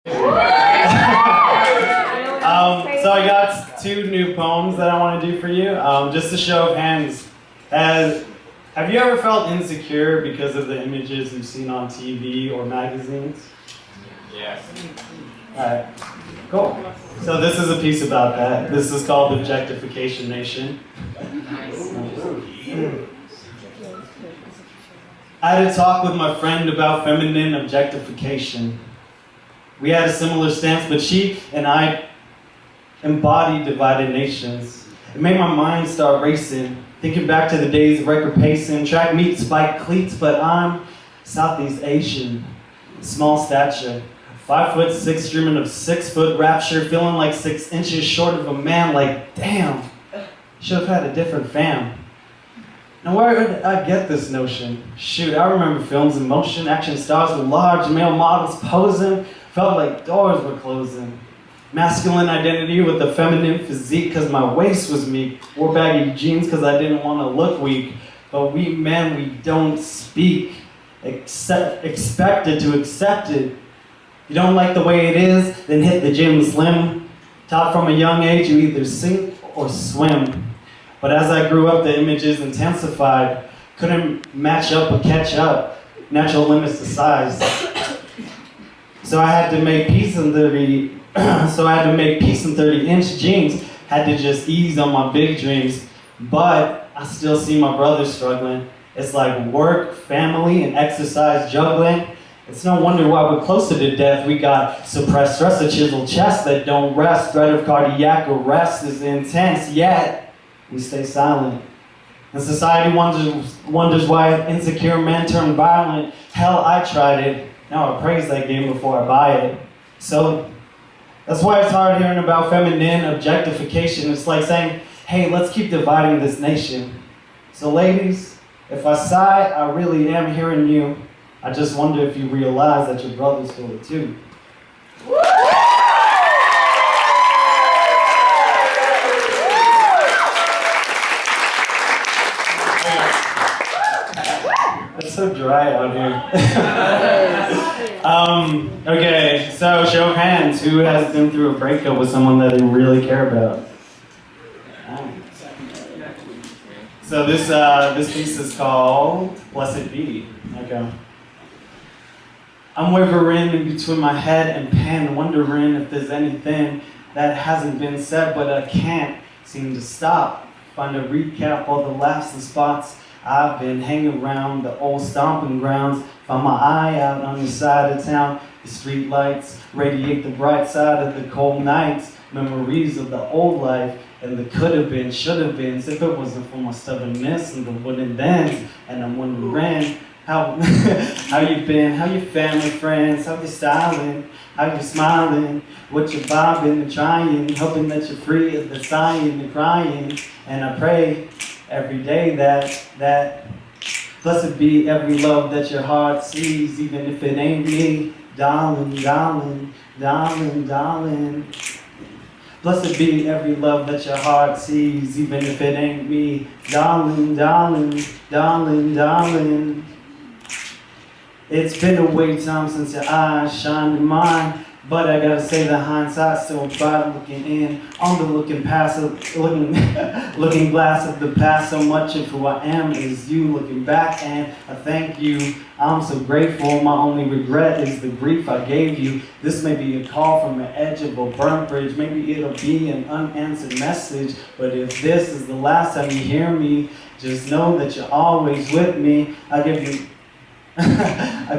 So I got 2 new poems that I want to do for you. Just a show of hands. Have you ever felt insecure because of the images you've seen on TV or magazines? Yes. Alright, cool. So this is a piece about that. This is called Objectification Nation. I had a talk with my friend about feminine objectification. We had a similar stance, but she and I embodied divided nations. It made my mind start racing, thinking back to the days of record pacing, track meet, spike cleats, but I'm Southeast Asian, small stature, 5'6", dreaming of 6-foot rapture, feeling like 6 inches short of a man, like, damn, should have had a different fam. Now where did I get this notion? Shoot, I remember films in motion, action stars with large male models posing, felt like doors were closing. Masculine identity with a feminine physique cause my waist was meek. Wore baggy jeans cause I didn't want to look weak. But we men, we don't speak. Expected to accept it. You don't like the way it is, then hit the gym slim. Taught from a young age you either sink or swim. But as I grew up, the images intensified. Couldn't match up or catch up. Natural limits to size. So I had to make peace in 30-inch jeans. Had to just ease on my big dreams. But I still see my brothers struggling. It's like work, family, and exercise juggling. It's no wonder why we're closer to death. We got suppressed stress, a chiseled chest that don't rest. Threat of cardiac arrest is intense, yet we stay silent. And society wonders why insecure men turn violent. Hell, I tried it. Now I praise that game before I buy it. So that's why it's hard hearing about feminine objectification. It's like saying, hey, let's keep dividing this nation. So ladies, if I sigh, I really am hearing you. I just wonder if you realize that your brothers feel it too. It's so dry out here. Okay, so show of hands. Who has been through a breakup with someone that they really care about? So this piece is called Blessed Be. Okay. I'm wavering in between my head and pen, wondering if there's anything that hasn't been said, but I can't seem to stop. Find a recap all the laughs and spots. I've been hanging around the old stomping grounds. Found my eye out on the side of town. The street lights radiate the bright side of the cold nights. Memories of the old life and the could have been, should have been. If it wasn't for my stubbornness and the wooden bends. And I'm wondering how you been, how your family, friends, how you styling, how you smiling, what you bobbing and trying, hoping that you're free of the sighing and crying. And I pray every day that blessed be every love that your heart sees, even if it ain't me, darling, darling, darling, darling. Blessed be every love that your heart sees, even if it ain't me, darling, darling, darling, darling. It's been a wait time since your eyes shined in mine, but I gotta say the hindsight's still bright looking in on the looking glass of the past. So much of who I am is you looking back, and I thank you. I'm so grateful. My only regret is the grief I gave you. This may be a call from the edge of a burnt bridge. Maybe it'll be an unanswered message. But if this is the last time you hear me, just know that you're always with me. I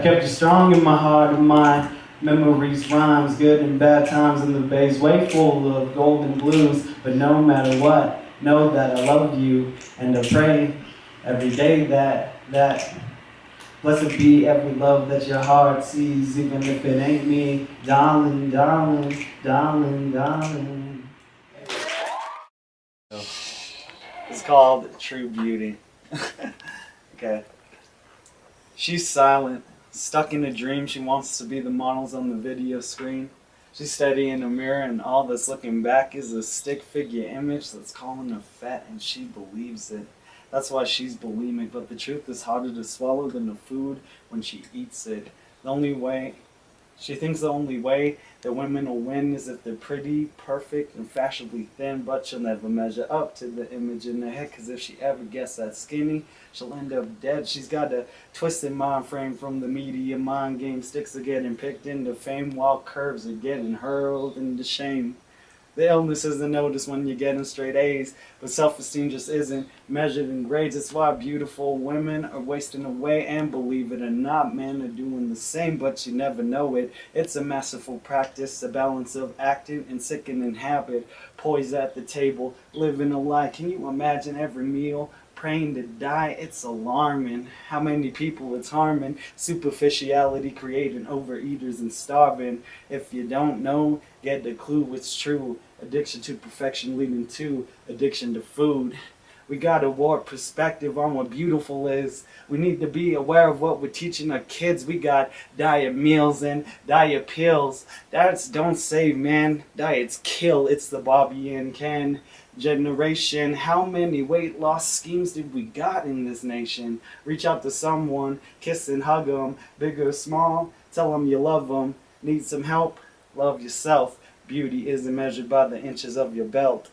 kept you strong in my heart and mind. Memories, rhymes, good and bad times in the bays, way full of golden blues. But no matter what, know that I love you, and I pray every day that blessed be every love that your heart sees, even if it ain't me, darling, darling, darling, darling. It's called True Beauty. Okay. She's silent, stuck in a dream. She wants to be the models on the video screen. She's steady in a mirror, and all that's looking back is a stick figure image that's calling her fat, and she believes it. That's why she's bulimic, but the truth is harder to swallow than the food when she eats it. The only way She thinks the only way that women will win is if they're pretty, perfect, and fashionably thin, but she'll never measure up to the image in her head, because if she ever gets that skinny, she'll end up dead. She's got a twisted mind frame from the media mind game. Sticks are getting picked into fame while curves are getting hurled into shame. The illness isn't noticed when you're getting straight A's, but self-esteem just isn't measured in grades. It's why beautiful women are wasting away, and believe it or not, men are doing the same, but you never know it. It's a masterful practice, a balance of acting and sickening habit. Poised at the table, living a lie. Can you imagine every meal? Praying to die? It's alarming how many people it's harming. Superficiality creating overeaters and starving. If you don't know, get the clue, it's true. Addiction to perfection leading to addiction to food. We got to warp perspective on what beautiful is. We need to be aware of what we're teaching our kids. We got diet meals and diet pills. Diets don't save, man. Diets kill. It's the Bobby and Ken generation. How many weight loss schemes did we got in this nation? Reach out to someone, kiss and hug them, big or small. Tell them you love them. Need some help? Love yourself. Beauty isn't measured by the inches of your belt.